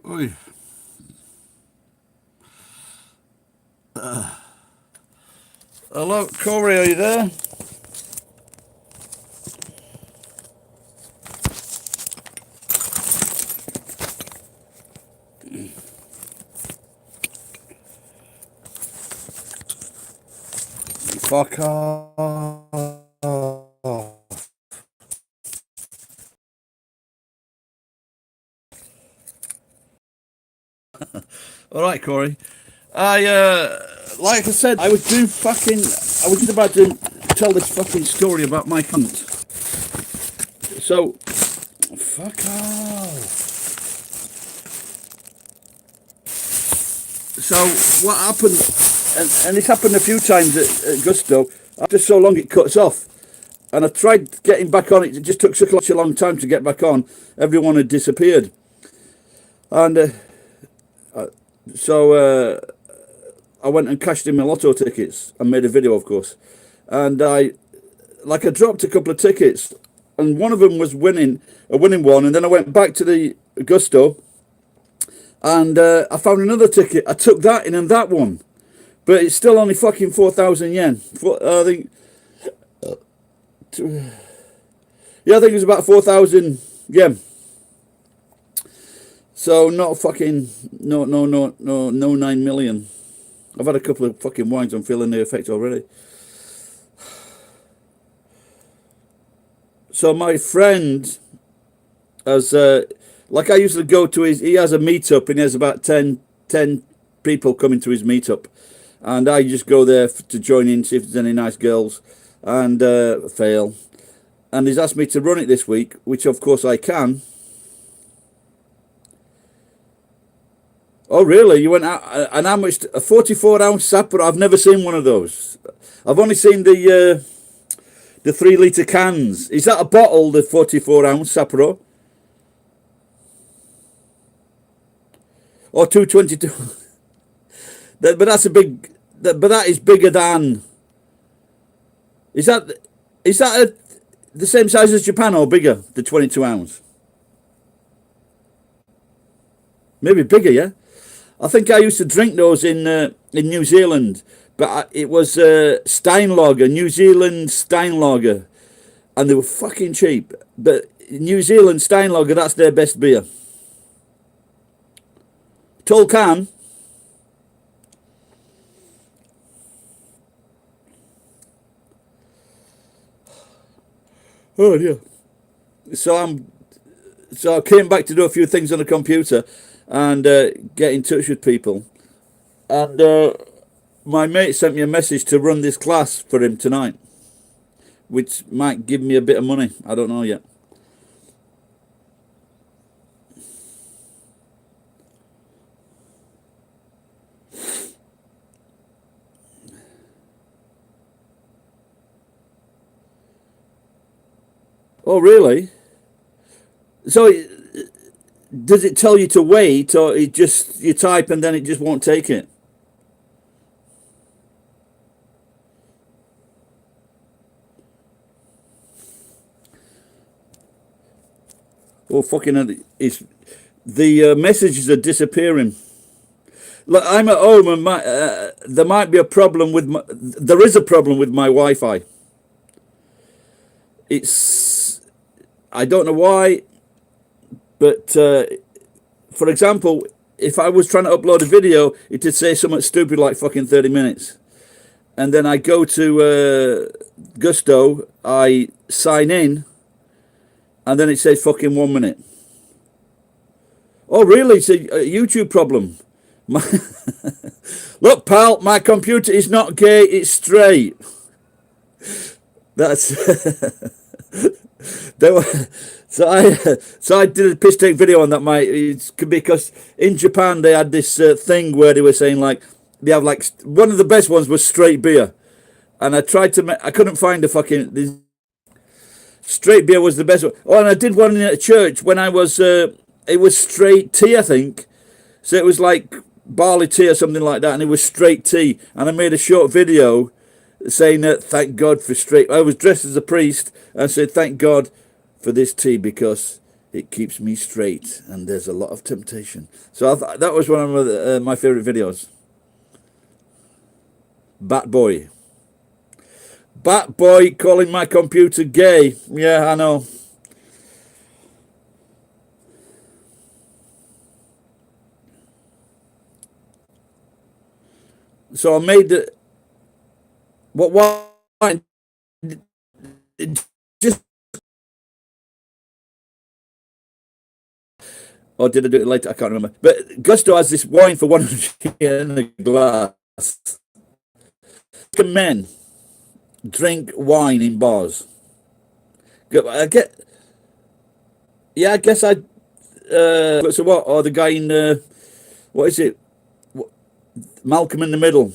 Oi. Hello, Corey, are you there? Fuck off. All right, Corey. Like I said, I was just about to tell this fucking story about my cunt. So, fuck off. So, what happened, and it's happened a few times at Gusto, after so long it cuts off. And I tried getting back on it, it just took such a long time to get back on. Everyone had disappeared. And so I went and cashed in my lotto tickets and made a video, of course. And I dropped a couple of tickets, and one of them was a winning one. And then I went back to the Gusto, and I found another ticket. I took that in and that one, but it's still only fucking 4,000 yen. I think, yeah, I think it was about 4,000 yen. So not fucking no 9 million. I've had a couple of fucking wines. I'm feeling the effect already. So my friend has, like I usually go to he has a meetup, and he has about 10 people coming to his meetup. And I just go there to join in, see if there's any nice girls, and fail. And he's asked me to run it this week, which of course I can. Oh really? You went out, and how much? A 44-ounce Sapporo? I've never seen one of those. I've only seen the 3 litre cans. Is that a bottle, the 44-ounce Sapporo? Or 222? But that's a big. But that is bigger than. Is that the same size as Japan or bigger? The 22-ounce? Maybe bigger, yeah. I think I used to drink those in New Zealand, but it was Steinlager, New Zealand Steinlager, and they were fucking cheap. But New Zealand Steinlager, that's their best beer. Tall can. Oh yeah. So I came back to do a few things on the computer and get in touch with people. And my mate sent me a message to run this class for him tonight, which might give me a bit of money. I don't know yet. Oh, really? So does it tell you to wait, or it just you type and then it just won't take it? Oh, fucking hell, it's the messages are disappearing. Look, I'm at home, and there might be a problem with there is a problem with my Wi-Fi. It's I don't know why, but for example, if I was trying to upload a video, it'd say something stupid like fucking 30 minutes. And then I go to Gusto, I sign in, and then it says fucking 1 minute. Oh, really? It's a YouTube problem. Look, pal, my computer is not gay, it's straight. That's They were, so I did a piss take video on that. It's because in Japan they had this thing where they were saying like they have like one of the best ones was straight beer, and I tried to I couldn't find the fucking straight beer was the best one. Oh, and I did one in a church when I was it was straight tea, I think. So it was like barley tea or something like that, and it was straight tea. And I made a short video saying that thank God for straight. I was dressed as a priest and said thank God for this tea because It keeps me straight, and there's a lot of temptation. So that was one of my favorite videos. Bat Boy. Bat Boy calling my computer gay. Yeah, I know. So I made the why just, or did I do it later? I can't remember. But Gusto has this wine for 100 in a glass. Men drink wine in bars. I get. Yeah, I guess I. So what? Or the guy in what is it? Malcolm in the Middle.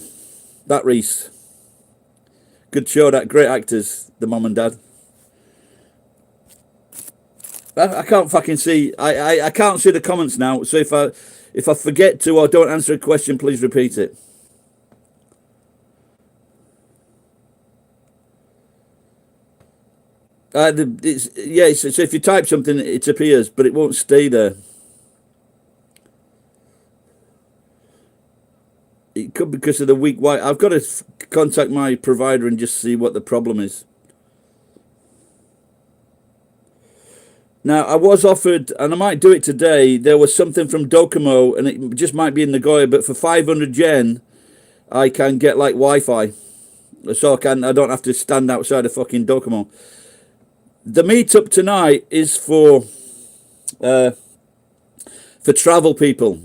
That Reese. Good show. That great actors. The mom and dad. I can't fucking see. I can't see the comments now. So if I forget to or don't answer a question, please repeat it. So if you type something, it appears, but it won't stay there. It could be because of the weak Wi. I've got to contact my provider and just see what the problem is. Now, I was offered, and I might do it today, there was something from Docomo, and it just might be in Nagoya, but for 500 yen, I can get like Wi-Fi. So I don't have to stand outside of fucking Docomo. The meetup tonight is for travel people.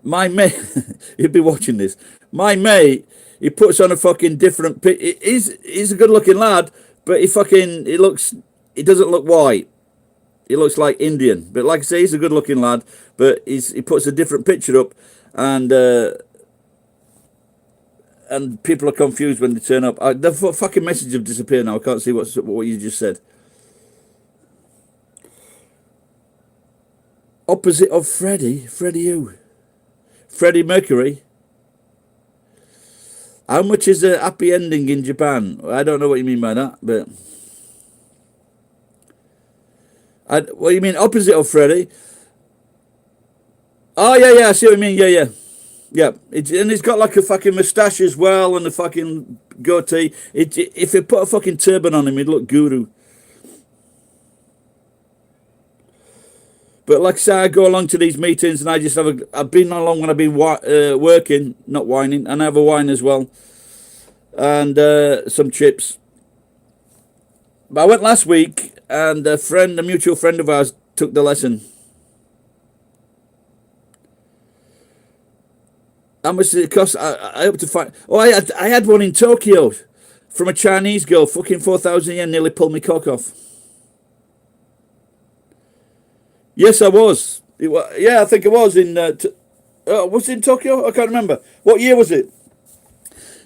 My mate, you'll be watching this. My mate, he puts on a fucking different. He's a good-looking lad, but he doesn't look white. He looks like Indian, but like I say, he's a good-looking lad. But he puts a different picture up, and people are confused when they turn up. The fucking message have disappeared now. I can't see what you just said. Opposite of Freddie who? Freddie Mercury. How much is a happy ending in Japan? I don't know what you mean by that, but what do you mean opposite of Freddie? Oh yeah, I see what you mean. Yeah. And he's got like a fucking moustache as well and a fucking goatee. If he put a fucking turban on him, he'd look guru. But like I say, I go along to these meetings and I just I've been along when I've been working, not whining, and I have a wine as well. And some chips. But I went last week and a mutual friend of ours took the lesson. How much did it cost? I hope to find. Oh, I had one in Tokyo from a Chinese girl, fucking 4,000 yen, nearly pulled me cock off. Yes, I was. Yeah, I think it was in. Was it in Tokyo? I can't remember. What year was it?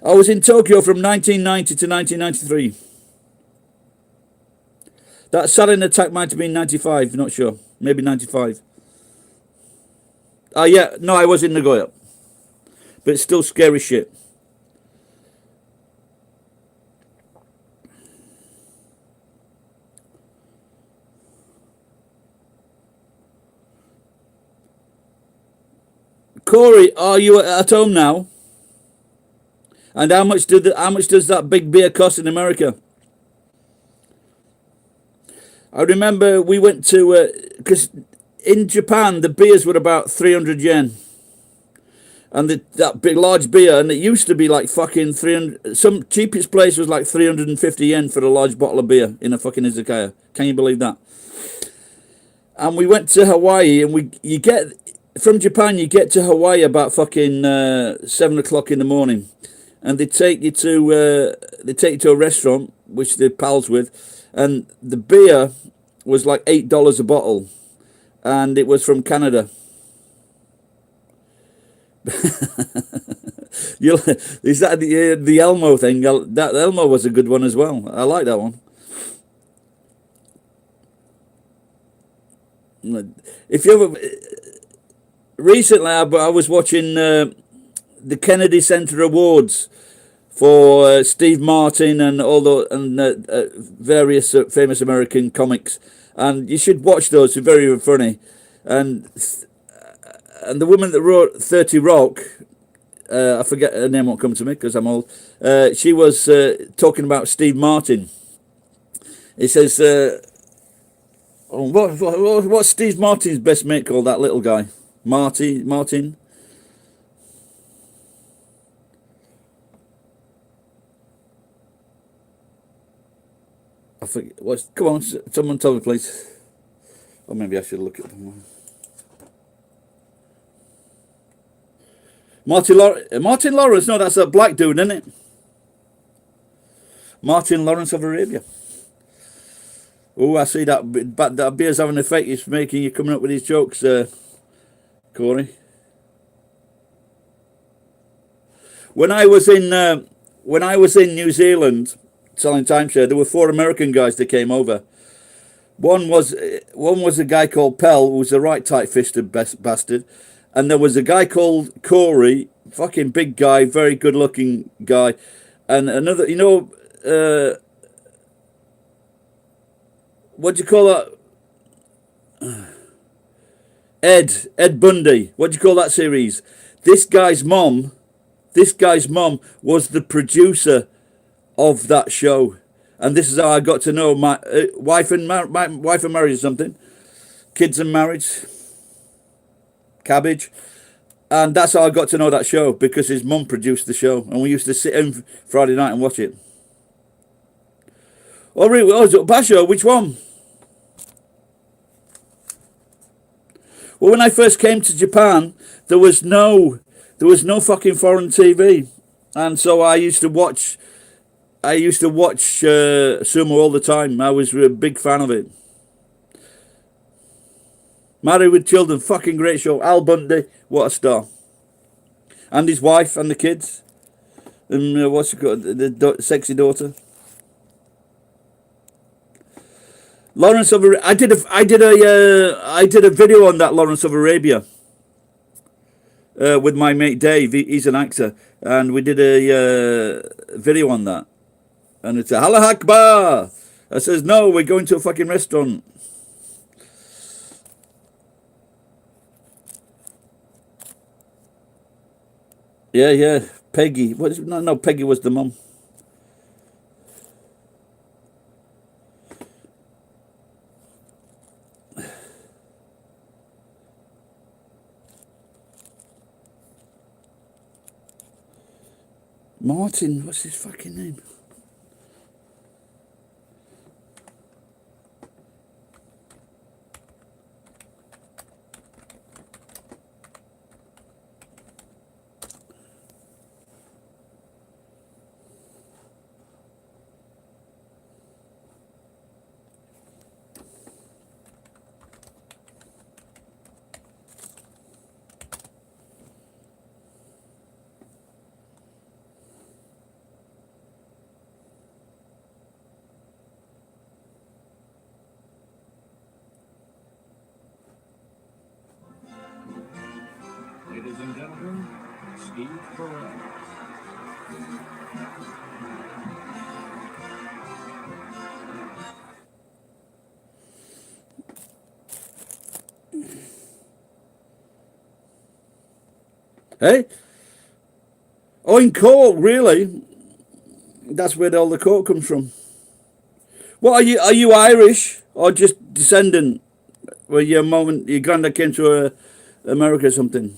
I was in Tokyo from 1990 to 1993. That sarin attack might have been 95. Not sure. Maybe 95. Yeah. No, I was in Nagoya, but it's still scary shit. Corey, are you at home now? And how much does that big beer cost in America? I remember we went to because in Japan the beers were about 300 yen, and that big large beer, and it used to be like fucking 300. Some cheapest place was like 350 yen for a large bottle of beer in a fucking izakaya. Can you believe that? And we went to Hawaii, and from Japan, you get to Hawaii about fucking 7 o'clock in the morning, and they take you to a restaurant which they're pals with, and the beer was like $8 a bottle, and it was from Canada. Is that the Elmo thing? That Elmo was a good one as well. I like that one. If you ever recently, I was watching the Kennedy Center Awards for Steve Martin and various famous American comics, and you should watch those. They're very, very funny. And the woman that wrote 30 Rock, I forget her name, won't come to me because I'm old. She was talking about Steve Martin. He says, what's Steve Martin's best mate called, that little guy? Martin? I forget. Come on, someone tell me, please. Or maybe I should look at them. Martin Lawrence, no, that's a black dude, isn't it? Martin Lawrence of Arabia. Oh, I see that beer's having an effect. It's making you coming up with these jokes, Corey. When I was in New Zealand selling timeshare, there were 4 American guys that came over. One was a guy called Pell, who was a right tight-fisted bastard, and there was a guy called Corey, fucking big guy, very good-looking guy, and another, what do you call that? Ed Bundy. What do you call that series? This guy's mom was the producer of that show, and this is how I got to know my wife and marriage or something, kids and marriage, cabbage, and that's how I got to know that show, because his mum produced the show, and we used to sit in Friday night and watch it. Oh, really? Oh, Basho, which one? Well, when I first came to Japan, there was no fucking foreign TV, and so I used to watch sumo all the time. I was a big fan of it. Married with Children, fucking great show. Al Bundy, what a star. And his wife and the kids, and what's it called, the sexy daughter. Lawrence of Arabia. I did a video on that Lawrence of Arabia with my mate Dave. He's an actor, and we did a video on that. And it's a Allah Akbar. I says, no, we're going to a fucking restaurant. Yeah. Peggy. What is it? No, Peggy was the mum. Martin, what's his fucking name? Ladies and gentlemen, Steve Carell. Hey? Oh, in Cork, really? That's where all the Cork comes from. What are you? Are you Irish or just descendant? Where your granddad came to America or something?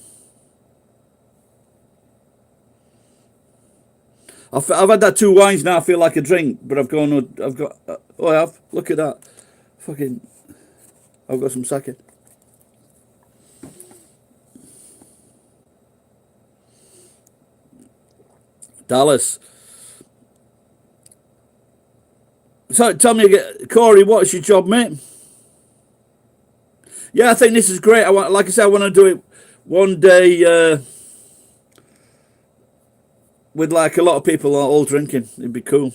I've had that 2 wines now. I feel like a drink, but I've got. Oh, I have. Look at that. Fucking. I've got some sake. Dallas. So tell me again, Corey, what's your job, mate? Yeah, I think this is great. Like I said, I want to do it one day with like a lot of people all drinking. It'd be cool,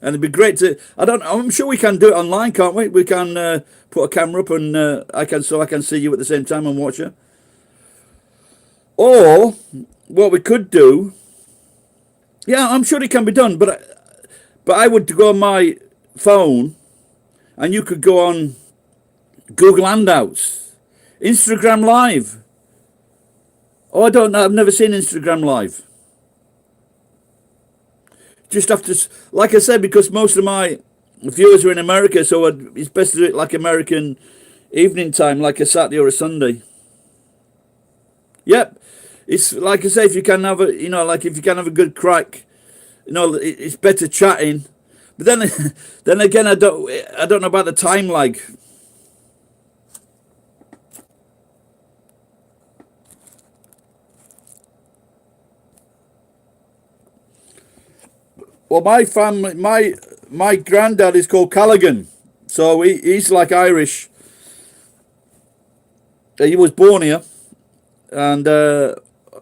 and it'd be great to. I'm sure we can do it online, can't we? We can put a camera up, and I can see you at the same time and watch you. Or what we could do. Yeah, I'm sure it can be done, but I would go on my phone, and you could go on Google Hangouts, Instagram Live. Oh, I don't know. I've never seen Instagram Live. Just have to, like I said, because most of my viewers are in America, so it's best to do it like American evening time, like a Saturday or a Sunday. Yep. It's like I say, if you can have a, like if you can have a good crack, it's better chatting. But then, then again, I don't know about the time lag. Well, my family, my granddad is called Callaghan, so he's like Irish. He was born here, and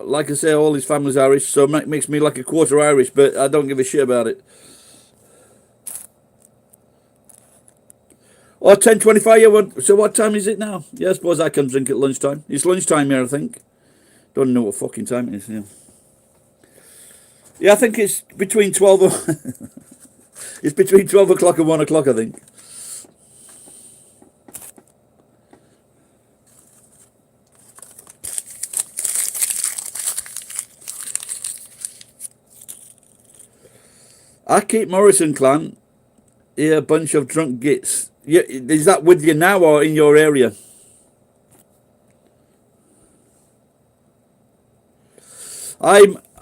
like I say, all his family's Irish, so it makes me like a quarter Irish, but I don't give a shit about it. Oh, 10:25, yeah, so what time is it now? Yeah, I suppose I can drink at lunchtime. It's lunchtime here, I think. Don't know what fucking time it is. Yeah, I think it's between 12 it's between 12 o'clock and 1 o'clock, I think. I keep Morrison clan. Yeah, a bunch of drunk gits. Yeah, is that with you now or in your area?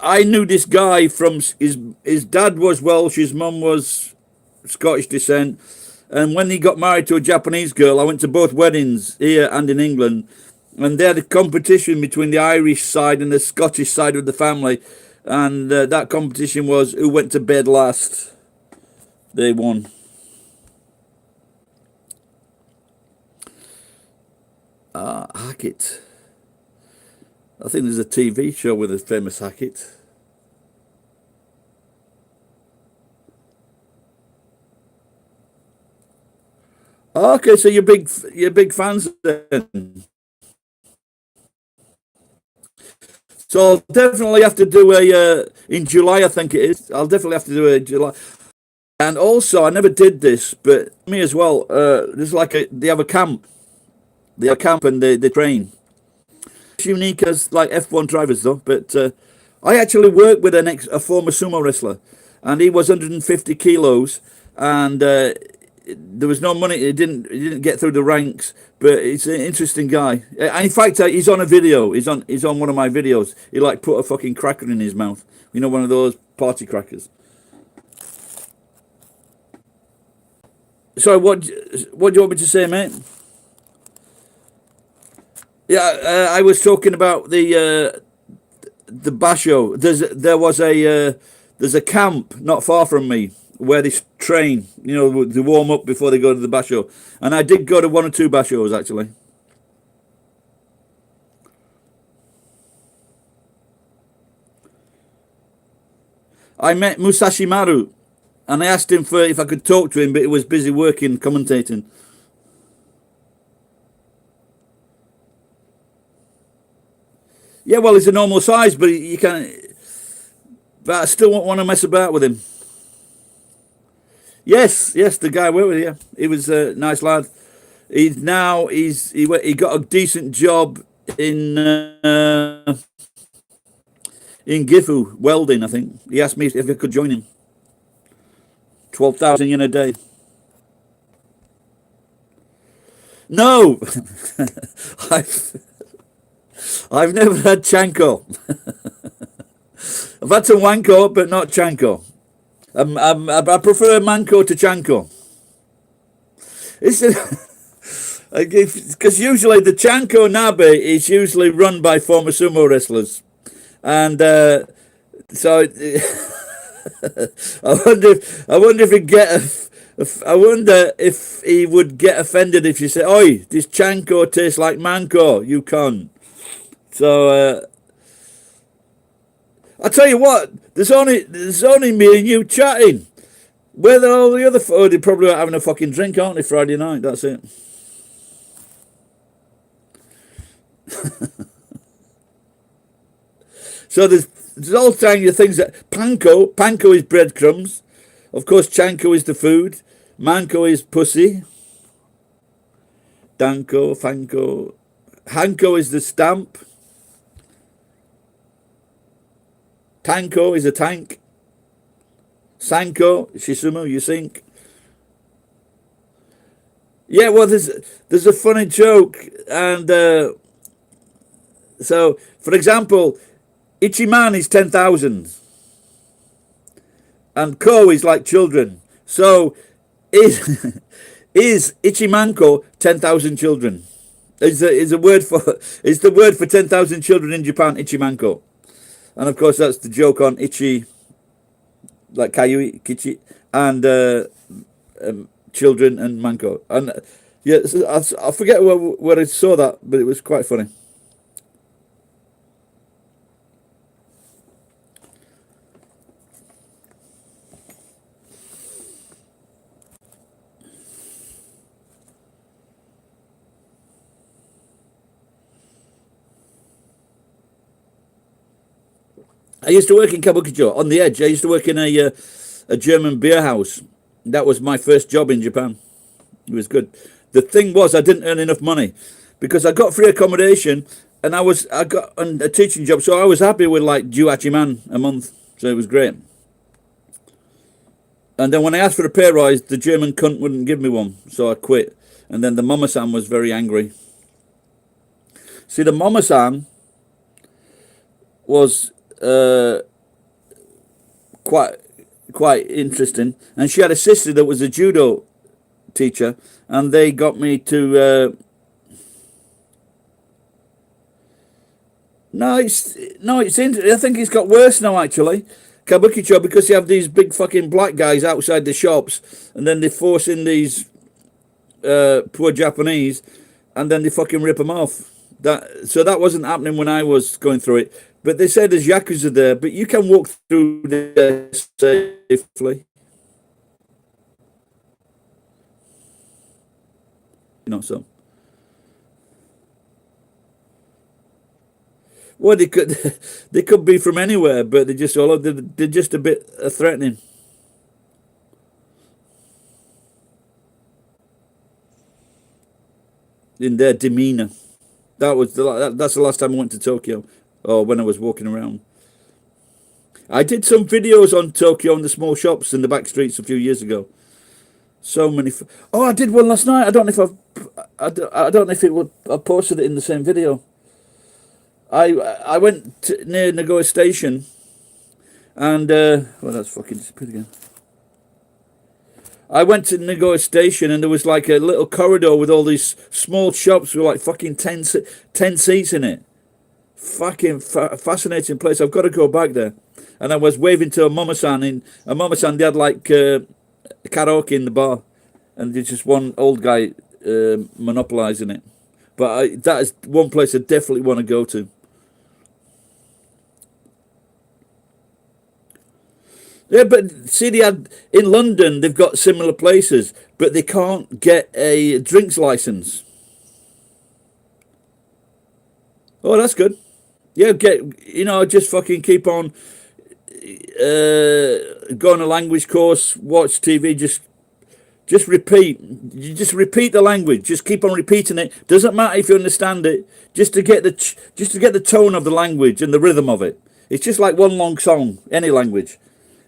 I knew this guy from his dad was Welsh, his mum was Scottish descent, and when he got married to a Japanese girl, I went to both weddings here and in England, and they had a competition between the Irish side and the Scottish side of the family, and that competition was who went to bed last. They won. Hackett. I think there's a TV show with a famous Hackett. Okay, so you're big fans then. So I'll definitely have to do a in July, I think it is. I'll definitely have to do a July. And also, I never did this, but me as well. There's like they have a camp. They have a camp and they train. It's unique as like F1 drivers though. But I actually worked with a former sumo wrestler, and he was 150 kilos, and there was no money. He didn't get through the ranks. But he's an interesting guy. And in fact, he's on a video. He's on one of my videos. He like put a fucking cracker in his mouth. You know, one of those party crackers. Sorry, what do you want me to say, mate? Yeah, I was talking about the basho. There's a camp not far from me where they train. You know, they warm up before they go to the basho. And I did go to 1 or 2 bashos actually. I met Musashi Maru, and I asked him if I could talk to him, but he was busy working, commentating. Yeah, well, he's a normal size, but you can't. But I still won't want to mess about with him. Yes, the guy worked with you. He was a nice lad. He got a decent job in Gifu welding. I think he asked me if I could join him. 12,000 yen a day. No, I've never had chanko. I've had some wanko, but not chanko. I prefer manko to chanko. Because usually the chanko nabe is usually run by former sumo wrestlers, and so I wonder if he would get offended if you say, "Oi, this chanko tastes like manko, you cunt." So I tell you what, there's only me and you chatting. Where are all the other? Oh, they're probably having a fucking drink, aren't they? Friday night. That's it. So there's all kinds of things that panko is breadcrumbs. Of course, chanko is the food. Manko is pussy. Danko, Fanko. Hanko is the stamp. Tanko is a tank. Sanko, Shisumu, you sink. Yeah, well, there's a funny joke, and so, for example, Ichiman is 10,000, and Ko is like children. So, is is Ichimanko 10,000 children? Is the word for 10,000 children in Japan Ichimanko, and of course that's the joke on Ichi, like Kayui, Kichi, and children and Manko. And yeah, I forget where I saw that, but it was quite funny. I used to work in Kabukicho, on the edge. I used to work in a German beer house. That was my first job in Japan. It was good. The thing was, I didn't earn enough money because I got free accommodation and I got a teaching job, so I was happy with like Juachiman a month. So it was great. And then when I asked for a pay rise, the German cunt wouldn't give me one, so I quit. And then the Mama-san was very angry. See, the Mama-san was quite interesting, and she had a sister that was a judo teacher, and they got me to I think it's got worse now actually, Kabukicho, because you have these big fucking black guys outside the shops, and then they force in these poor Japanese, and then they fucking rip them off. So that wasn't happening when I was going through it. But they say there's Yakuza there, but you can walk through there safely. So. Well, they could be from anywhere, but they're just a bit threatening. In their demeanor. That's the last time I went to Tokyo, or when I was walking around. I did some videos on Tokyo and the small shops in the back streets a few years ago. So many. I did one last night. I don't know if I posted it in the same video. I went near Nagoya Station, and that's fucking disappeared again. I went to Nagoya Station, and there was like a little corridor with all these small shops with like fucking 10 seats in it. Fucking fascinating place. I've got to go back there. And I was waving to a Mama-san. They had like karaoke in the bar, and there's just one old guy monopolizing it. But that is one place I definitely want to go to. Yeah, but see, in London, they've got similar places, but they can't get a drinks license. Oh, that's good. Yeah, just fucking keep on go on a language course, watch TV, just repeat. You just repeat the language. Just keep on repeating it. Doesn't matter if you understand it. Just to get the tone of the language and the rhythm of it. It's just like one long song, any language.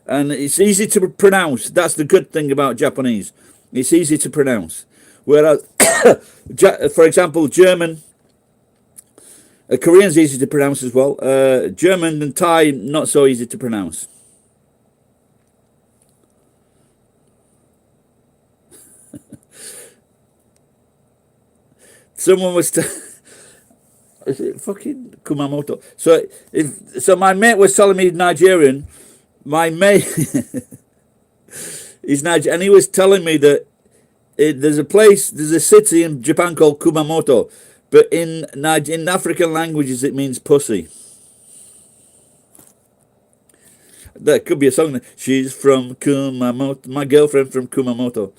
And it's easy to pronounce. That's the good thing about Japanese. It's easy to pronounce. Whereas, for example, German, Korean's easy to pronounce as well. German and Thai, not so easy to pronounce. Someone was... Is it fucking Kumamoto? So my mate was telling me he's Nigerian. My mate is Nigerian, and he was telling me that there's a city in Japan called Kumamoto, but in African languages it means pussy. That could be a song. She's from Kumamoto. My girlfriend from Kumamoto.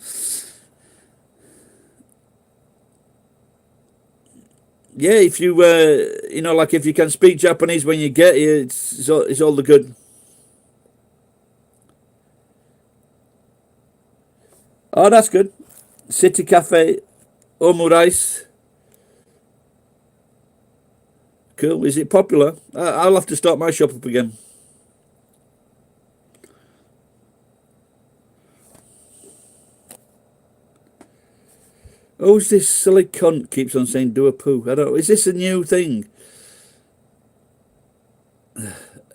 Yeah, if you like if you can speak Japanese when you get here, it's all the good. Oh, that's good. City Cafe Omurice. Cool. Is it popular? I'll have to start my shop up again. Who's this silly cunt keeps on saying do a poo? I don't know. Is this a new thing?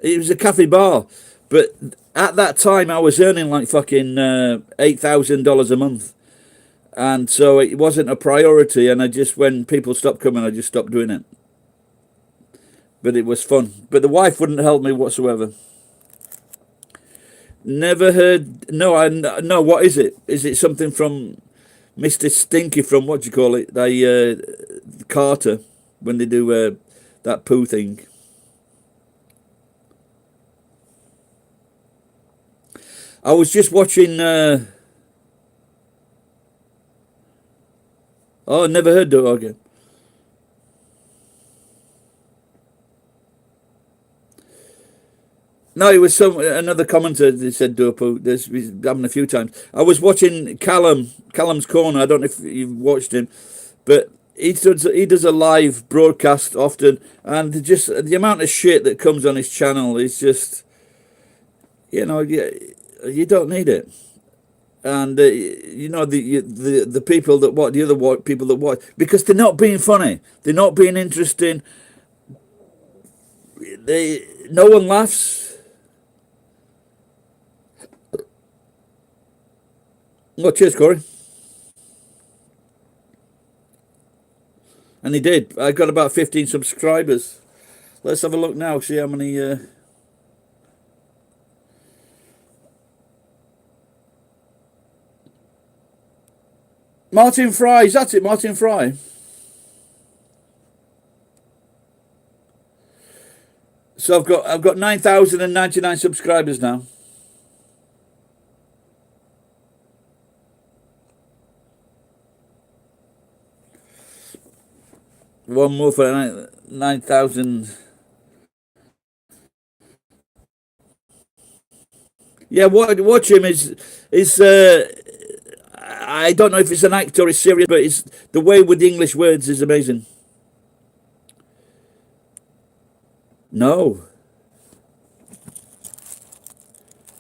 It was a cafe bar, but at that time I was earning like fucking $8,000 a month, and so it wasn't a priority. And I just, when people stopped coming, I just stopped doing it. But it was fun. But the wife wouldn't help me whatsoever. Never heard. No. What is it? Is it something from Mr. Stinky from what do you call it? They Carter, when they do that poo thing. I was just watching. Oh, never heard of it again. No, it was another commenter that said do a poo. There's happened a few times. I was watching Callum's Corner. I don't know if you've watched him, but he does a live broadcast often, and just the amount of shit that comes on his channel is just, you know, you don't need it. And you know, the people that watch, the other people that watch, because they're not being funny, they're not being interesting. No one laughs. Oh, cheers, Corey. And he did. I got about 15 subscribers. Let's have a look now, see how many... Martin Fry, is that it, Martin Fry? So I've got 9,099 subscribers now. One more for 9,000. Yeah, watch him is I don't know if it's an actor or it's serious, but it's the way with the English words is amazing. No.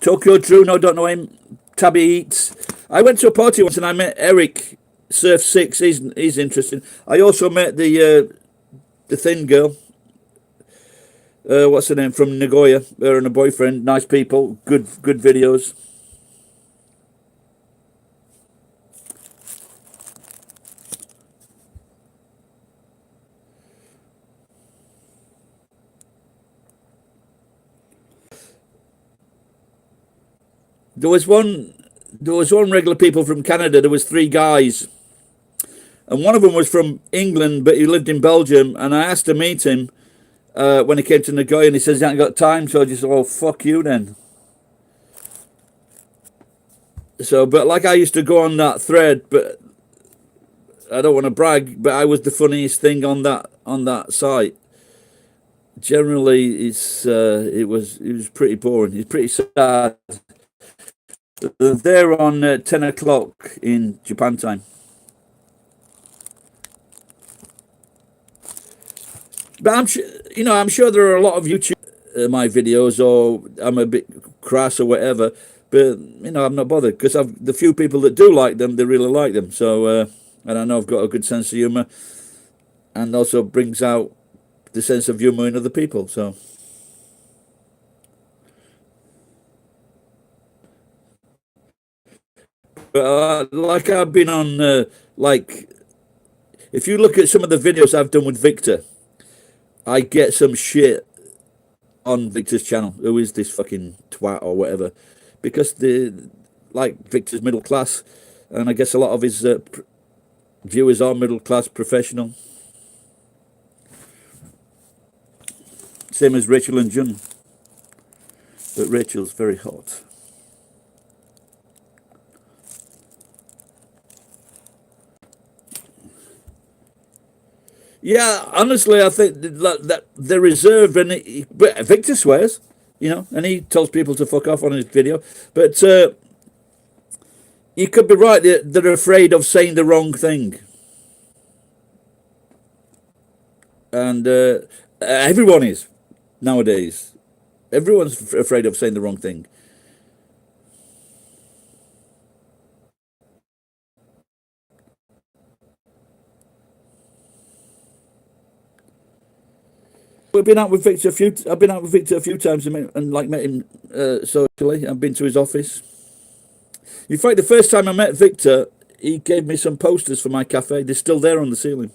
Tokyo Drew, no, don't know him. Tabby Eats. I went to a party once and I met Eric Surf 6. He's interesting. I also met the thin girl. What's her name? From Nagoya. Her and her boyfriend. Nice people. Good videos. There was one regular people from Canada. There was 3 guys, and one of them was from England, but he lived in Belgium. And I asked to meet him when he came to Nagoya, and he says he hasn't got time. So I just said, "Oh, fuck you then." So, but like I used to go on that thread, but I don't want to brag, but I was the funniest thing on that site. Generally, it was pretty boring. It's pretty sad. They're on 10 o'clock in Japan time. But I'm sure there are a lot of YouTube my videos, or I'm a bit crass or whatever. But I'm not bothered, because the few people that do like them, they really like them. So and I know I've got a good sense of humor, and also brings out the sense of humor in other people. So. Like I've been on, like, if you look at some of the videos I've done with Victor, I get some shit on Victor's channel. Who is this fucking twat or whatever? Because Victor's middle class, and I guess a lot of his viewers are middle class professional. Same as Rachel and Jun, but Rachel's very hot. Yeah, honestly, I think that they're reserved, but Victor swears, and he tells people to fuck off on his video. But you could be right; they're afraid of saying the wrong thing. and everyone is nowadays. Everyone's afraid of saying the wrong thing. We've been out with Victor a few. I've been out with Victor a few times and like met him socially. I've been to his office. In fact, the first time I met Victor, he gave me some posters for my cafe. They're still there on the ceiling.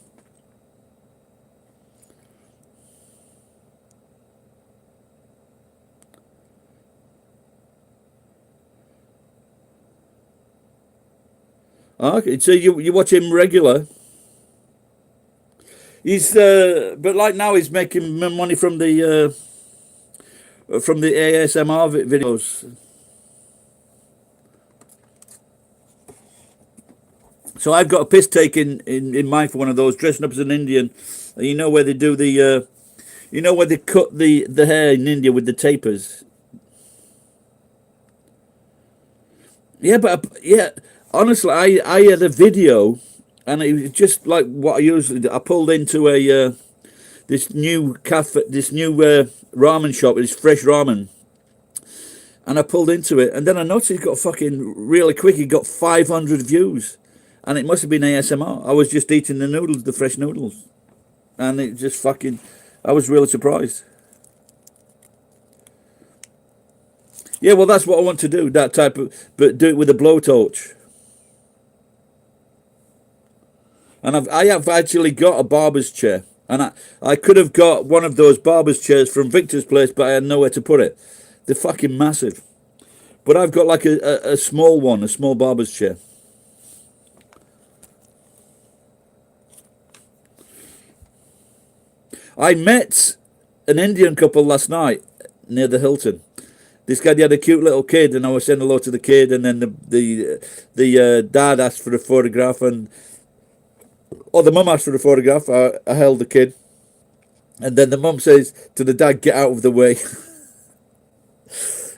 Okay, so you watch him regular. He's but like now he's making money from the ASMR videos. So I've got a piss take in mind for one of those, dressing up as an Indian. You know where they do the, you know where they cut the hair in India with the tapers. Yeah, but yeah, honestly, I had a video, and it was just like what I usually do. I pulled into a this new cafe, this new ramen shop. It's fresh ramen, and I pulled into it, and then I noticed it got fucking really quick. It got 500 views, and it must have been ASMR. I was just eating the noodles, the fresh noodles, and it just fucking. I was really surprised. Yeah, well, that's what I want to do. That type of, but do it with a blowtorch. And I have actually got a barber's chair, and I could have got one of those barber's chairs from Victor's place, but I had nowhere to put it. They're fucking massive. But I've got like a small one, a small barber's chair. I met an Indian couple last night near the Hilton. This guy, he had a cute little kid, and I was saying hello to the kid, and then the dad asked for a photograph, and the mum asked for a photograph. I held the kid, and then the mum says to the dad, "Get out of the way."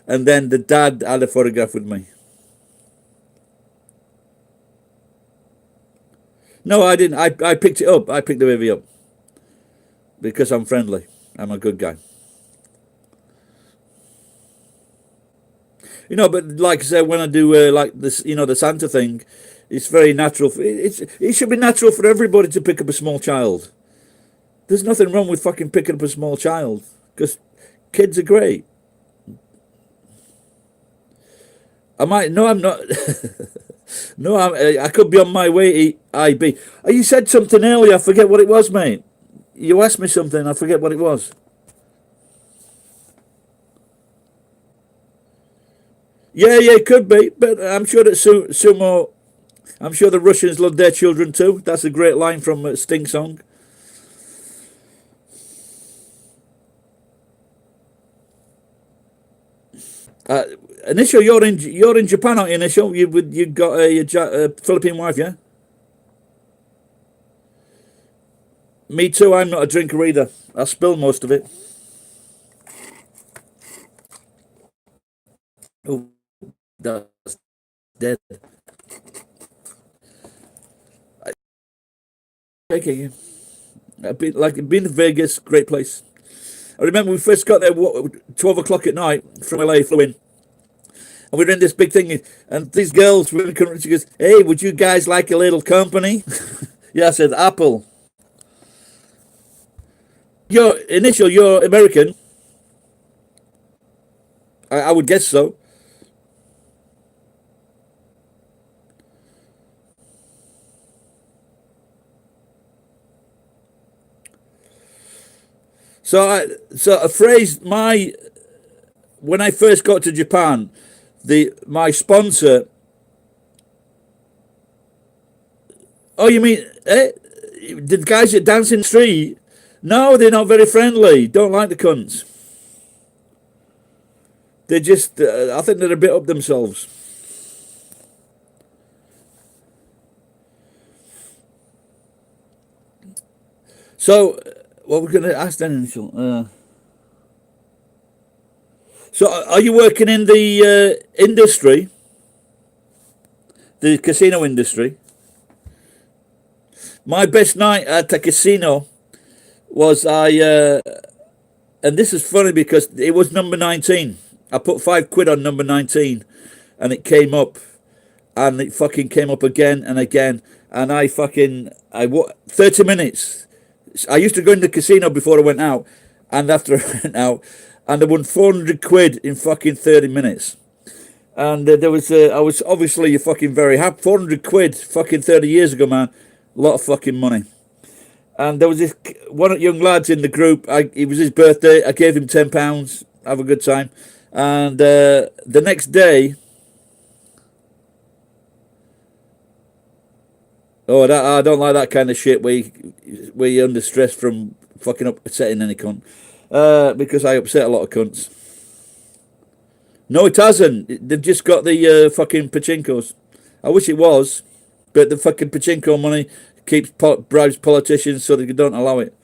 And then the dad had a photograph with me. No, I didn't. I picked it up. I picked the baby up because I'm friendly. I'm a good guy. You know, but like I said, when I do like this, you know, the Santa thing, it's very natural. It should be natural for everybody to pick up a small child. There's nothing wrong with fucking picking up a small child, because kids are great. I might. No, I'm not. No, I could be on my way to IB. You said something earlier. I forget what it was, mate. You asked me something. I forget what it was. Yeah, yeah, it could be, but I'm sure that Sumo. I'm sure the Russians love their children too. That's a great line from Sting Song. Initial, you're in Japan, aren't you? Initial, you got a Philippine wife, yeah? Me too. I'm not a drinker either. I spill most of it. Oh, that's dead. Okay, been to Vegas, great place. I remember we first got there 12 o'clock at night from LA, flew in. And we were in this big thing, and these girls were in the, she goes, "Hey, would you guys like a little company?" Yeah, I said, "Apple." You're American. I would guess so. So a phrase when I first got to Japan, my sponsor. Oh, you mean the guys that dance in the street? No, they're not very friendly. Don't like the cunts. They're just. I think they're a bit up themselves. So, what we're going to ask then, initial. So, are you working in the industry, the casino industry? My best night at a casino was and this is funny because it was number 19. I put £5 on number 19, and it came up, and it fucking came up again and again, and I 30 minutes. I used to go in the casino before I went out, and after I went out, and I won £400 in fucking 30 minutes. And there was, I was obviously fucking very happy. £400 fucking 30 years ago, man. A lot of fucking money. And there was this one of the young lads in the group. It was his birthday. I gave him £10. Have a good time. And the next day, I don't like that kind of shit where you're under stress from fucking upsetting any cunt. Because I upset a lot of cunts. No, it hasn't. They've just got the fucking pachinkos. I wish it was, but the fucking pachinko money bribes politicians so they don't allow it.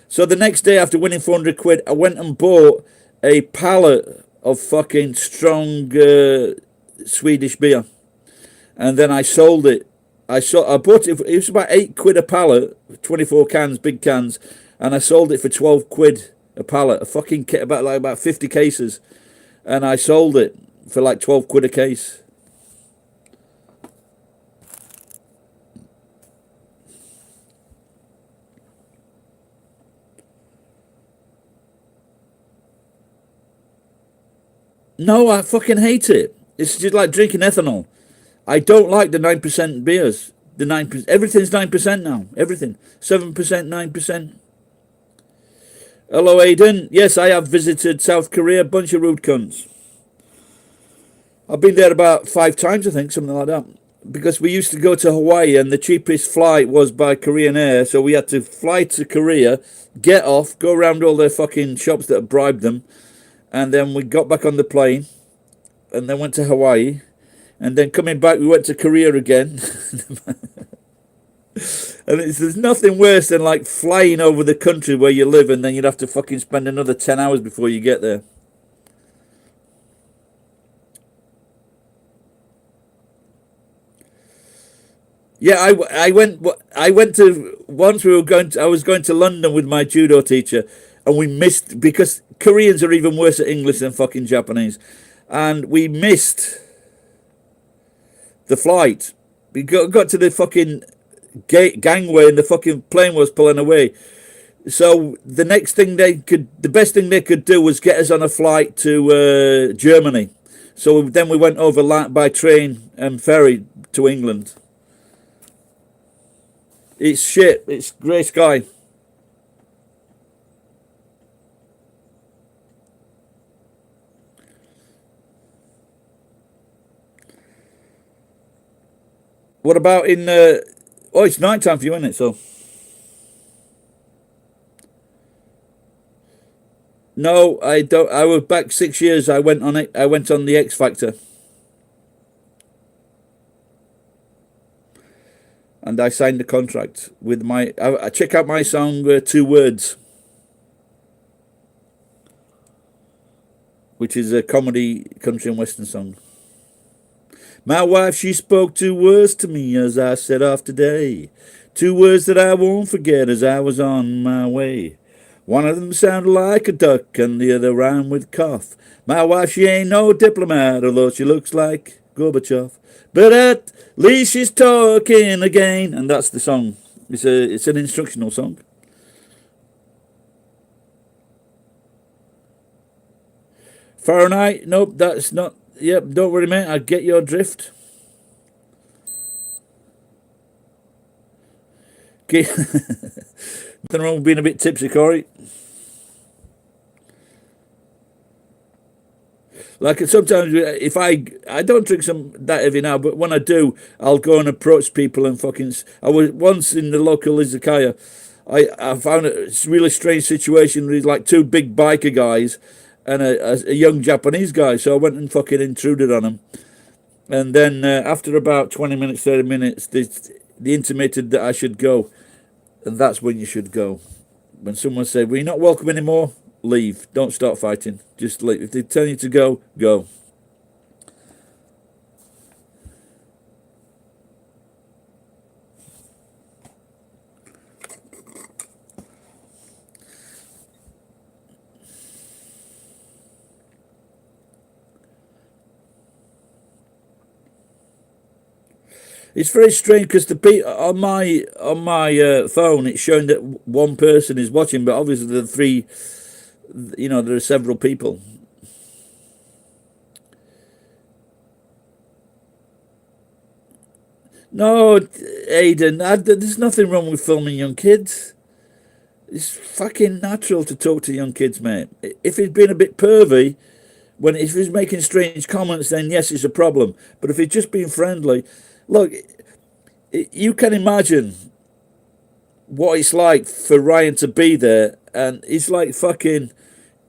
So the next day after winning £400, I went and bought a pallet of fucking strong Swedish beer, and then I sold it. I bought it. It was about £8 a pallet, 24 cans, big cans, and I sold it for £12 a pallet. A fucking about 50 cases, and I sold it for like £12 a case. No, I fucking hate it. It's just like drinking ethanol. I don't like the 9% beers. The 9%, everything's 9% now. Everything 7%, 9%. Hello, Aidan. Yes, I have visited South Korea. Bunch of rude cunts. I've been there about 5 times, I think, something like that. Because we used to go to Hawaii, and the cheapest flight was by Korean Air, so we had to fly to Korea, get off, go around all their fucking shops that bribed them, and then we got back on the plane, and then went to Hawaii, and then coming back we went to Korea again. And there's nothing worse than like flying over the country where you live, and then you'd have to fucking spend another 10 hours before you get there. Yeah, I went to once I was going to London with my judo teacher, and we missed, because Koreans are even worse at English than fucking Japanese, and we missed the flight. We got to the fucking gangway, and the fucking plane was pulling away. So the best thing they could do was get us on a flight to Germany. So then we went over by train and ferry to England. It's shit. It's grey sky. What about in? It's night time for you, isn't it? So. No, I don't. I was back 6 years. I went on it. I went on the X Factor, and I signed the contract with my. I check out my song, 2 Words, which is a comedy country and western song. My wife, she spoke 2 words to me as I set off today. 2 words that I won't forget as I was on my way. One of them sounded like a duck and the other rhymed with cough. My wife, she ain't no diplomat, although she looks like Gorbachev. But at least she's talking again. And that's the song. It's an instructional song. Fahrenheit? Nope, that's not. Yep, don't worry, mate. I get your drift. Okay. Nothing wrong with being a bit tipsy, Corey. Like sometimes, if I don't drink that heavy now, but when I do, I'll go and approach people and fucking. I was once in the local izakaya. I found a really strange situation with like 2 big biker guys and a young Japanese guy. So I went and fucking intruded on them. And then after about 20 minutes, 30 minutes, they intimated that I should go. And that's when you should go. When someone said, "Well, you're not welcome anymore," leave. Don't start fighting. Just leave. If they tell you to go, go. It's very strange because on my phone it's showing that one person is watching, but obviously the three, you know, there are several people. No, Aidan, there's nothing wrong with filming young kids. It's fucking natural to talk to young kids, mate. If he's been a bit pervy, if he's making strange comments, then yes, it's a problem. But if he's just being friendly, look, you can imagine what it's like for Ryan to be there, and he's like fucking.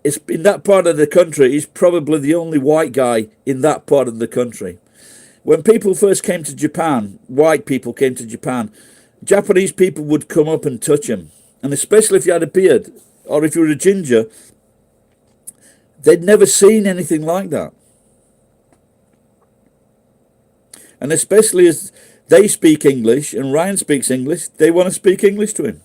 It's in that part of the country. He's probably the only white guy in that part of the country. When people first came to Japan, white people came to Japan, Japanese people would come up and touch him. And especially if you had a beard or if you were a ginger, they'd never seen anything like that. And especially as they speak English and Ryan speaks English, they want to speak English to him.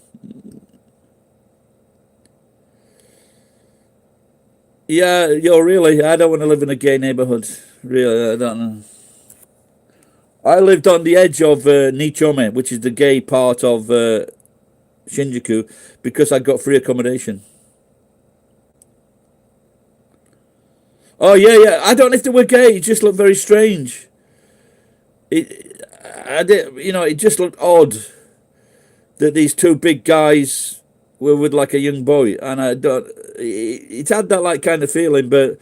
Yeah, really, I don't want to live in a gay neighborhood. Really, I don't know. I lived on the edge of Nichome, which is the gay part of Shinjuku, because I got free accommodation. Oh yeah. I don't know if they were gay. It just looked very strange. It just looked odd that these two big guys were with like a young boy, and I don't. It had that like kind of feeling, but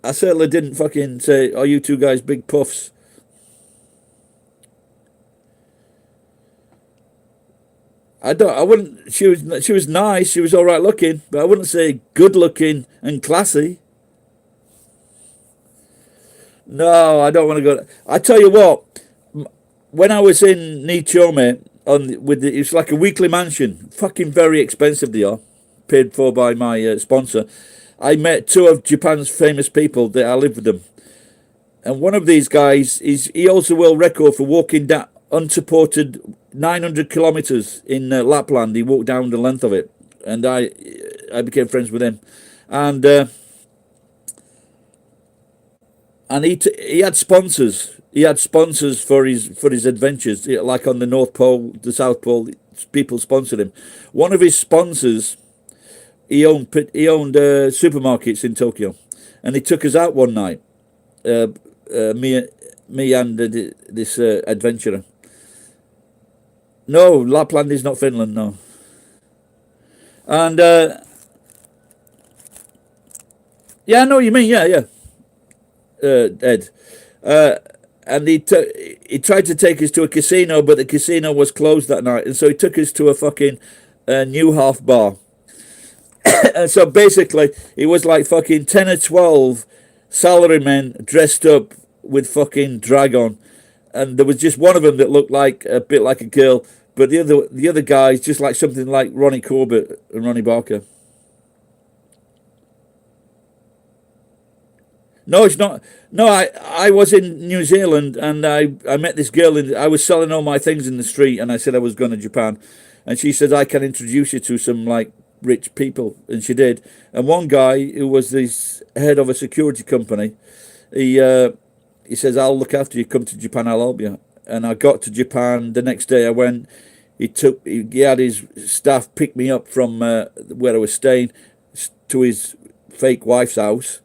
I certainly didn't fucking say, "Are you two guys big puffs?" I wouldn't. She was nice. She was all right looking, but I wouldn't say good looking and classy. No, I don't want to go. I tell you what, when I was in Nichome it's like a weekly mansion, fucking very expensive they are, paid for by my sponsor. I met two of Japan's famous people that I lived with them, and one of these guys he holds the world record for walking that unsupported 900 kilometers in Lapland. He walked down the length of it, and I became friends with him, and he had sponsors. He had sponsors for his adventures, like on the North Pole, the South Pole. People sponsored him. One of his sponsors, he owned supermarkets in Tokyo, and he took us out one night. Me and this adventurer. No, Lapland is not Finland. No, and yeah, I know what you mean. Yeah. Ed. And he tried to take us to a casino, but the casino was closed that night, and so he took us to a fucking New Half bar. And so basically, it was like fucking 10 or 12 salarymen dressed up with fucking drag on, and there was just one of them that looked like a bit like a girl, but the other guys just like something like Ronnie Corbett and Ronnie Barker. No, it's not. No, I was in New Zealand, and I met this girl, and I was selling all my things in the street, and I said I was going to Japan, and she said I can introduce you to some like rich people, and she did. And one guy who was this head of a security company, he says, I'll look after you. Come to Japan, I'll help you. And I got to Japan the next day. I went. He had his staff pick me up from where I was staying to his fake wife's house.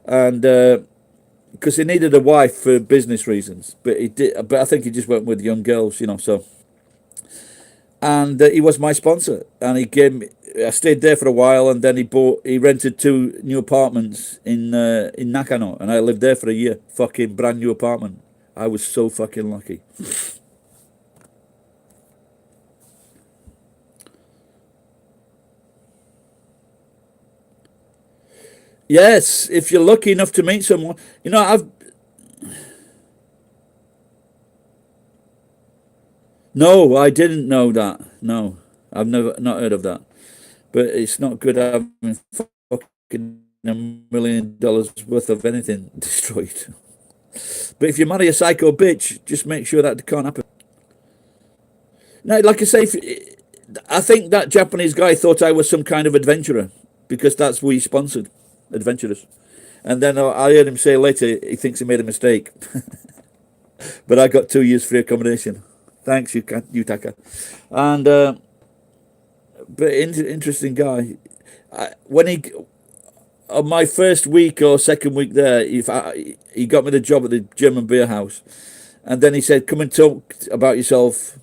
And because he needed a wife for business reasons, but I think he just went with young girls, So, and he was my sponsor, and he gave me. I stayed there for a while, and then he rented 2 new apartments in Nakano, and I lived there for a year. Fucking brand new apartment. I was so fucking lucky. Yes, if you're lucky enough to meet someone, No, I didn't know that. No, I've not heard of that. But it's not good having fucking $1 million worth of anything destroyed. But if you marry a psycho bitch, just make sure that can't happen. No, like I say, I think that Japanese guy thought I was some kind of adventurer because that's what he sponsored. Adventurers. And then I heard him say later he thinks he made a mistake. But I got 2 years free accommodation. Thanks, Yutaka. And but interesting guy. When he on my first week or second week there, he got me the job at the German beer house, and then he said, "Come and talk about yourself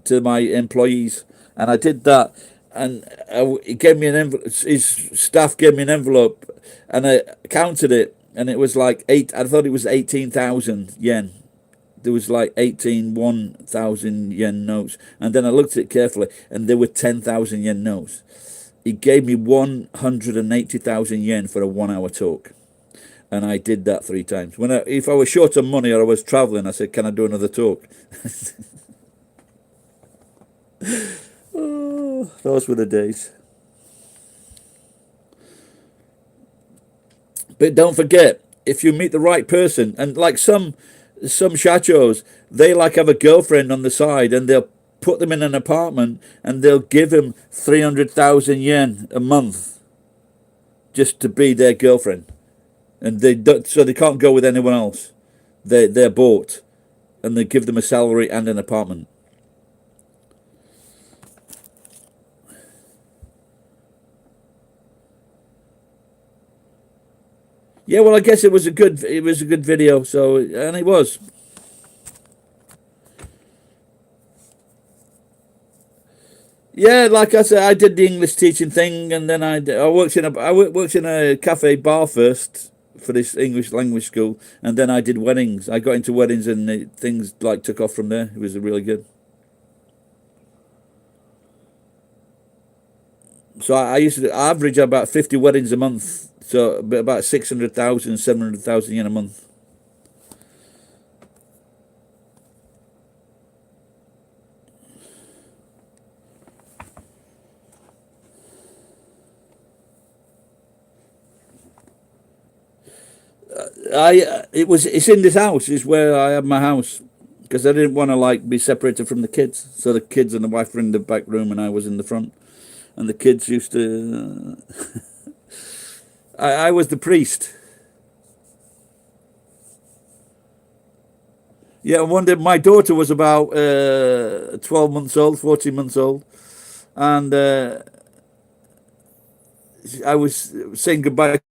to my employees," and I did that. And he gave me an envelope. His staff gave me an envelope, and I counted it, and it was like I thought it was 18,000 yen. There was like 1,000 yen notes, and then I looked at it carefully, and there were 10,000 yen notes. He gave me 180,000 yen for a 1 hour talk, and I did that 3 times. If I was short on money or I was traveling, I said, "Can I do another talk?" Oh, those were the days. But don't forget, if you meet the right person, and like some shachos, they like have a girlfriend on the side, and they'll put them in an apartment, and they'll give him 300,000 yen a month just to be their girlfriend, and so they can't go with anyone else. They're bought, and they give them a salary and an apartment. Yeah, well, I guess it was a good video. So, and it was. Yeah, like I said, I did the English teaching thing, and then I worked in a cafe bar first for this English language school, and then I did weddings. I got into weddings, and things like took off from there. It was really good. So I used to average about 50 weddings a month. So about 600,000, 700,000 yen a month. It's in this house is where I have my house, because I didn't want to like be separated from the kids. So the kids and the wife were in the back room, and I was in the front, and the kids used to. I was the priest. Yeah, one day my daughter was about 12 months old, 14 months old, and I was saying goodbye to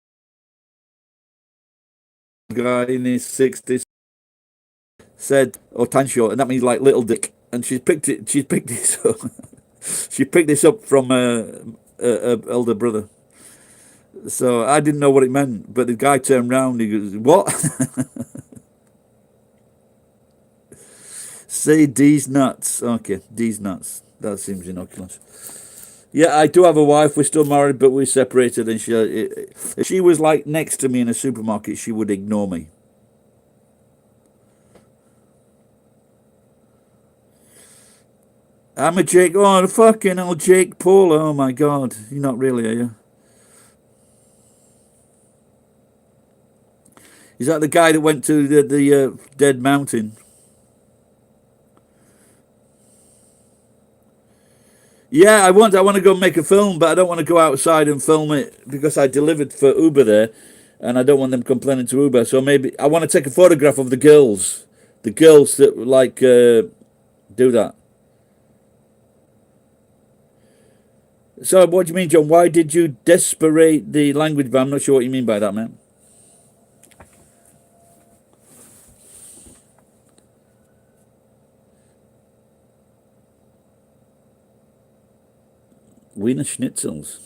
a guy in his 60s, said Otansho, and that means like little dick. And she picked this up. She picked this up from her elder brother. So I didn't know what it meant, but the guy turned around, he goes, "What?" Say D's nuts. Okay, D's nuts. That seems innocuous. Yeah, I do have a wife. We're still married, but we're separated. And if she was like next to me in a supermarket, she would ignore me. I'm a Jake. Oh, fucking hell, Jake Paul. Oh my God, you're not really, are you? Is that the guy that went to the Dead Mountain? Yeah, I want to go make a film, but I don't want to go outside and film it because I delivered for Uber there, and I don't want them complaining to Uber. So maybe I want to take a photograph of the girls that like do that. So what do you mean, John? Why did you desperate the language? But I'm not sure what you mean by that, man. Wiener Schnitzels.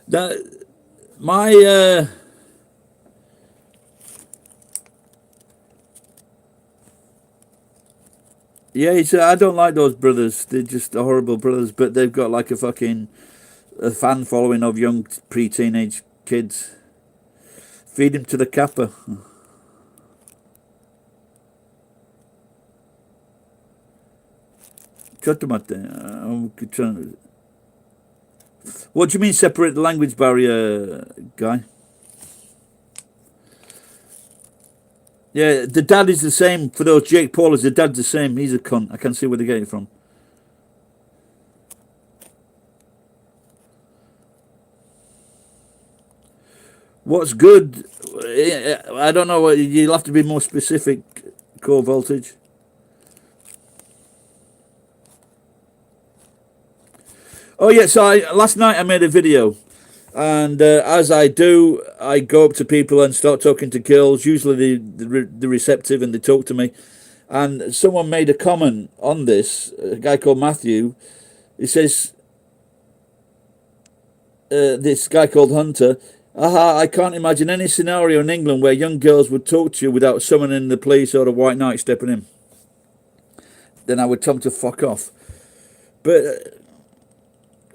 That my yeah, I don't like those brothers. They're just horrible brothers, but they've got like a fan following of young pre-teenage kids. Feed him to the kappa. What do you mean separate the language barrier, guy? Yeah, the dad is the same for those Jake Paulers. The dad's the same. He's a cunt. I can't see where they get it from. What's good? I don't know. You'll have to be more specific. Core voltage. Oh yeah. So last night I made a video, and as I do, I go up to people and start talking to girls. Usually they're receptive and they talk to me. And someone made a comment on this. A guy called Matthew. He says, this guy called Hunter. Aha, I can't imagine any scenario in England where young girls would talk to you without summoning the police or a white knight stepping in. Then I would tell them to fuck off. But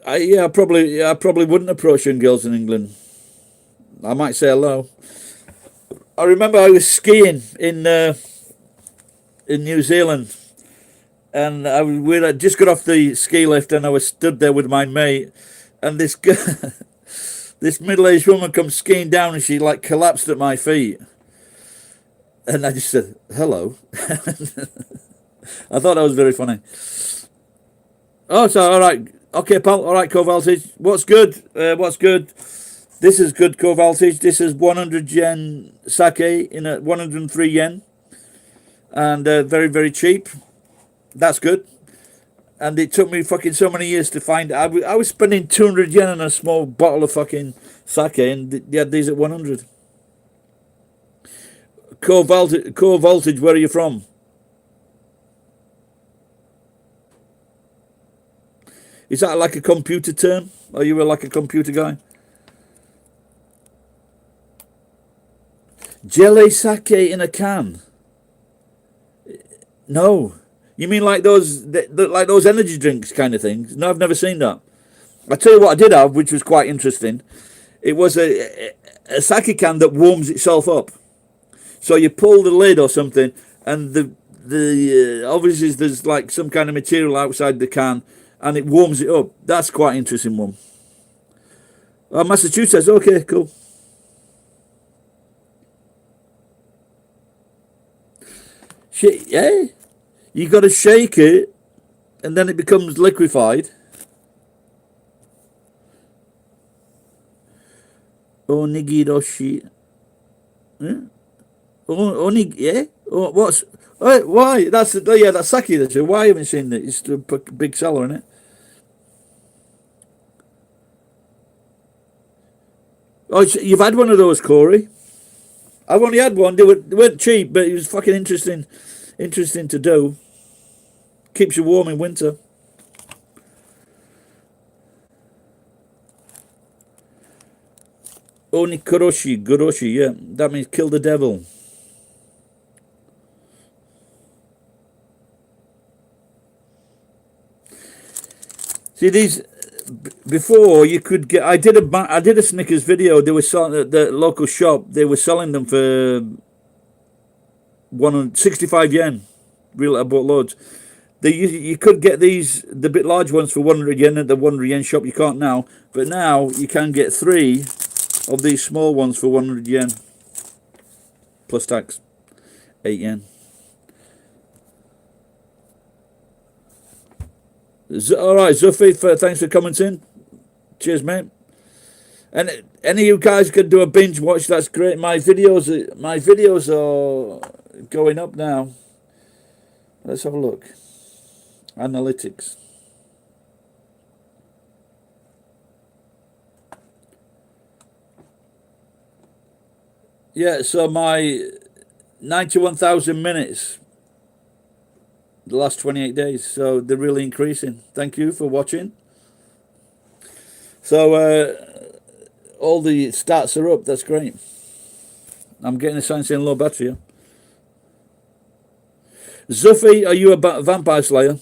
I probably wouldn't approach young girls in England. I might say hello. I remember I was skiing in New Zealand, and we had just got off the ski lift, and I was stood there with my mate, and this girl, this middle-aged woman comes skiing down, and she like collapsed at my feet, and I just said hello. I thought that was very funny. Oh, so all right, okay, pal. All right, core voltage. What's good? What's good? This is good core voltage. This is 100 yen sake in at 103 yen, and very very cheap. That's good. And it took me fucking so many years to find. I was spending 200 yen on a small bottle of fucking sake, and they had these at 100. Core voltage. Core voltage. Where are you from? Is that like a computer term? Are you like a computer guy? Jelly sake in a can? No. You mean like those energy drinks kind of things? No, I've never seen that. I tell you what I did have, which was quite interesting. It was a sake can that warms itself up. So you pull the lid or something, and the obviously there's like some kind of material outside the can, and it warms it up. That's quite an interesting one. Oh, Massachusetts. Okay, cool. Shit, yeah. You got to shake it, and then it becomes liquefied. Onigiroshi. Yeah. Yeah. Oh, what's? Oh, why? That's sake. That's it. Why haven't you seen it? It's a big seller, isn't it? Oh, you've had one of those, Corey. I've only had one. They weren't cheap, but it was fucking interesting to do. Keeps you warm in winter. Goroshi, yeah. That means kill the devil. See, these before you could get. I did a Snickers video. They were selling at the local shop. They were selling them for 165 yen. Real, I bought loads. You could get these, the bit large ones, for 100 yen at the 100 yen shop. You can't now, but now you can get 3 of these small ones for 100 yen plus tax, 8 yen. All right, Zufi, thanks for commenting. Cheers, mate. And any of you guys could do a binge watch. That's great. My videos are going up now. Let's have a look. Analytics. Yeah, so my 91,000 minutes the last 28 days. So they're really increasing. Thank you for watching. So all the stats are up. That's great. I'm getting a sign saying low battery. Yeah? Zuffy, are you a vampire slayer?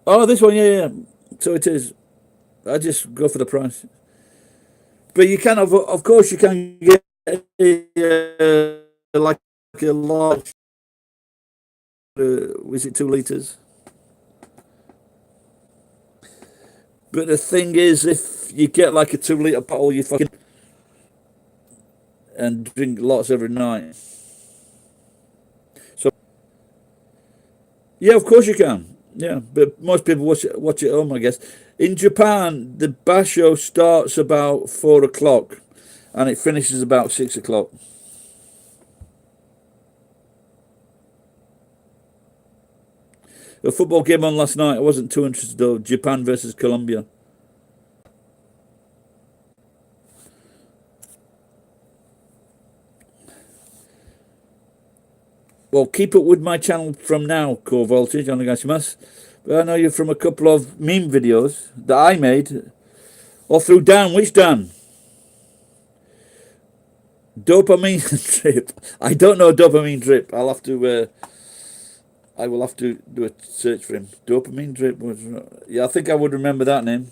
Oh, this one, yeah. So it is. I just go for the price. But you can, of course, you can get like a large. Was it 2 liters? But the thing is, if you get like a 2 liter bottle, you fucking and drink lots every night. So yeah, of course you can. Yeah, but most people watch it at home, I guess. In Japan, the basho starts about 4 o'clock, and it finishes about 6 o'clock. A football game on last night. I wasn't too interested though. Japan versus Colombia. Well, keep up with my channel from now, Core Voltage, onegaishimasu. But I know you from a couple of meme videos that I made, or through Dan. Which Dan? Dopamine Drip. I don't know Dopamine Drip. I'll have to. I will have to do a search for him. Dopamine Drip was. Yeah, I think I would remember that name.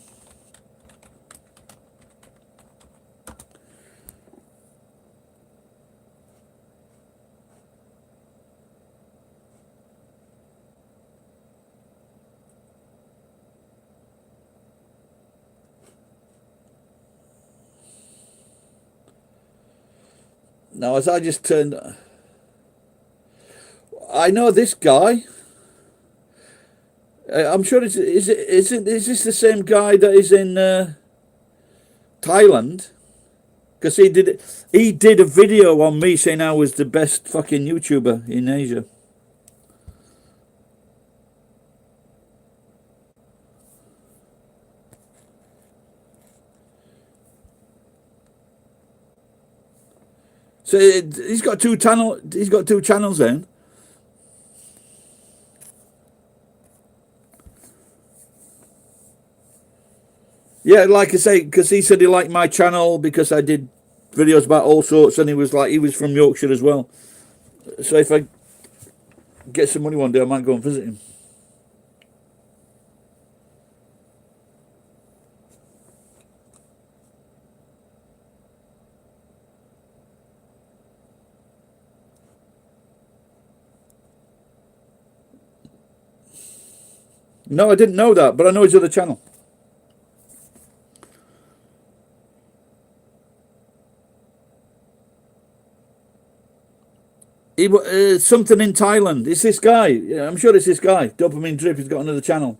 Now, as I just turned, I know this guy. I'm sure is this the same guy that is in Thailand? Because he did a video on me saying I was the best fucking YouTuber in Asia. So he's got two channels then. Yeah, like I say, because he said he liked my channel because I did videos about all sorts, and he was from Yorkshire as well. So if I get some money one day, I might go and visit him. No, I didn't know that, but I know his other channel. Something in Thailand. It's this guy. Yeah, I'm sure it's this guy. Dopamine Drip. He's got another channel,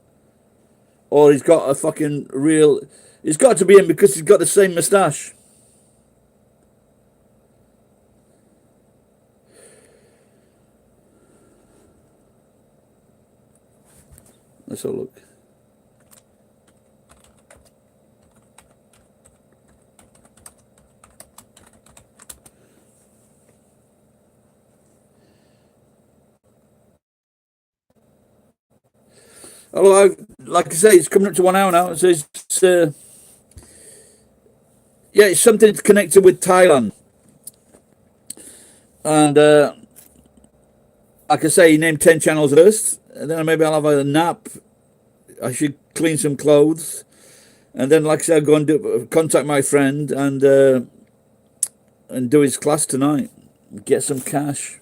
or he's got a fucking real. It's got to be him because he's got the same moustache. Let's have a look. Oh, like I say, it's coming up to 1 hour now. So yeah, it's something connected with Thailand. And like I say, he named 10 channels first. And then maybe I'll have a nap. I should clean some clothes. And then, like I say, I'll go and contact my friend and do his class tonight. Get some cash.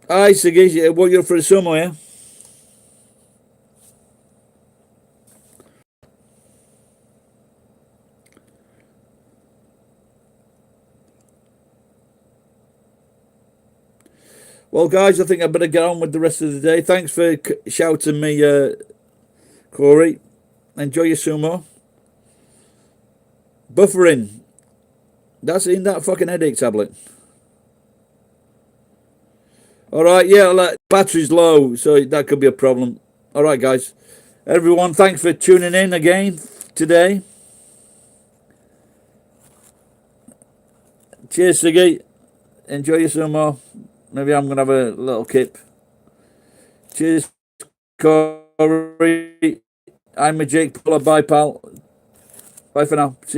Hi, Siggy. What, you're for a sumo, yeah? Well, guys, I think I better get on with the rest of the day. Thanks for shouting me, Corey. Enjoy your sumo. Buffering. That's in that fucking headache tablet. All right, yeah, battery's low, so that could be a problem. All right, guys. Everyone, thanks for tuning in again today. Cheers, Siggy. Enjoy your sumo. Maybe I'm going to have a little kip. Cheers, Corey. I'm a Jake Puller. Bye, pal. Bye for now. See